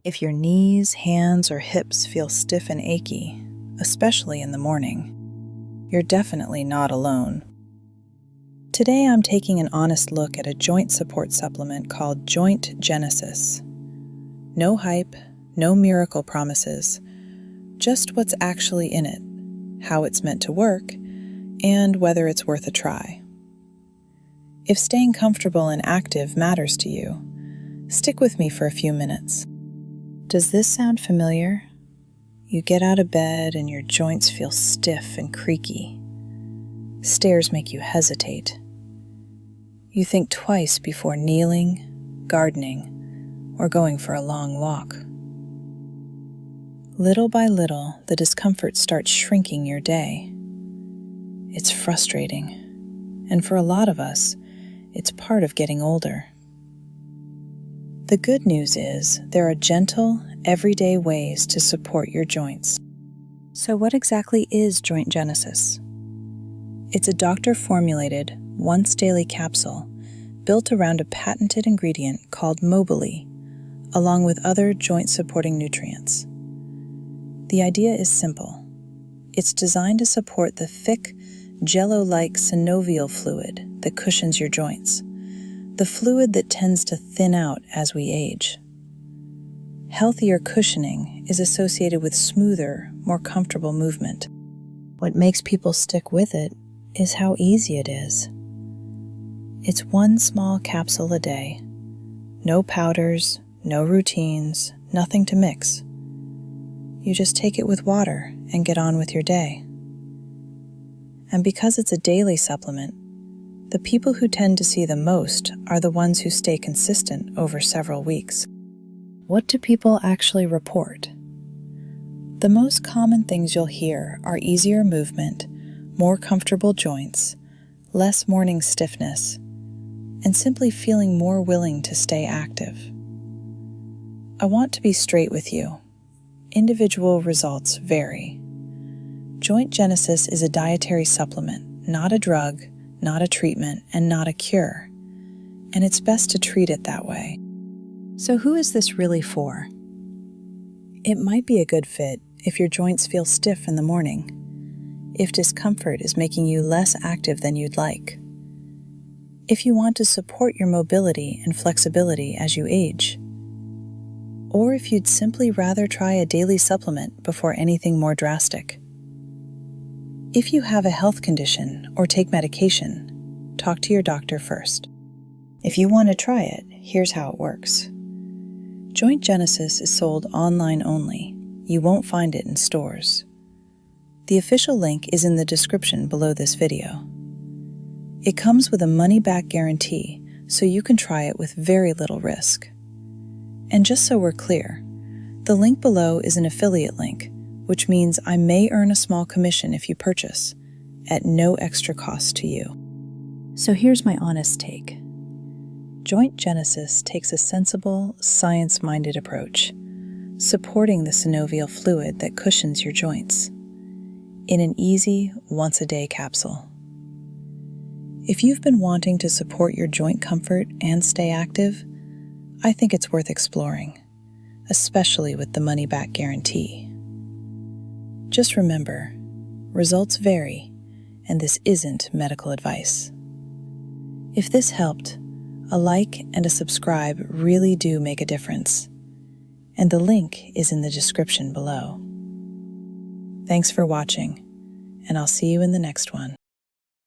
If your knees, hands, or hips feel stiff and achy, especially in the morning, you're definitely not alone. Today I'm taking an honest look at a joint support supplement called Joint Genesis. No hype, no miracle promises, just what's actually in it, how it's meant to work, and whether it's worth a try. If staying comfortable and active matters to you, stick with me for a few minutes. Does this sound familiar? You get out of bed and your joints feel stiff and creaky. Stairs make you hesitate. You think twice before kneeling, gardening, or going for a long walk. Little by little, the discomfort starts shrinking your day. It's frustrating, and for a lot of us, it's part of getting older. The good news is there are gentle, everyday ways to support your joints. So what exactly is Joint Genesis? It's a doctor-formulated, once-daily capsule built around a patented ingredient called Mobilee, along with other joint-supporting nutrients. The idea is simple. It's designed to support the thick, jello-like synovial fluid that cushions your joints, the fluid that tends to thin out as we age. Healthier cushioning is associated with smoother, more comfortable movement. What makes people stick with it is how easy it is. It's one small capsule a day. No powders, no routines, nothing to mix. You just take it with water and get on with your day. And because it's a daily supplement, the people who tend to see the most are the ones who stay consistent over several weeks. What do people actually report? The most common things you'll hear are easier movement, more comfortable joints, less morning stiffness, and simply feeling more willing to stay active. I want to be straight with you. Individual results vary. Joint Genesis is a dietary supplement, not a drug, not a treatment, and not a cure. And it's best to treat it that way. So who is this really for? It might be a good fit if your joints feel stiff in the morning, if discomfort is making you less active than you'd like, if you want to support your mobility and flexibility as you age, or if you'd simply rather try a daily supplement before anything more drastic. If you have a health condition or take medication, talk to your doctor first. If you want to try it, here's how it works. Joint Genesis is sold online only. You won't find it in stores. The official link is in the description below this video. It comes with a money-back guarantee, so you can try it with very little risk. And just so we're clear, the link below is an affiliate link, which means I may earn a small commission if you purchase, at no extra cost to you. So here's my honest take. Joint Genesis takes a sensible, science-minded approach, supporting the synovial fluid that cushions your joints, in an easy, once-a-day capsule. If you've been wanting to support your joint comfort and stay active, I think it's worth exploring, especially with the money-back guarantee. Just remember, results vary, and this isn't medical advice. If this helped, a like and a subscribe really do make a difference, and the link is in the description below. Thanks for watching, and I'll see you in the next one.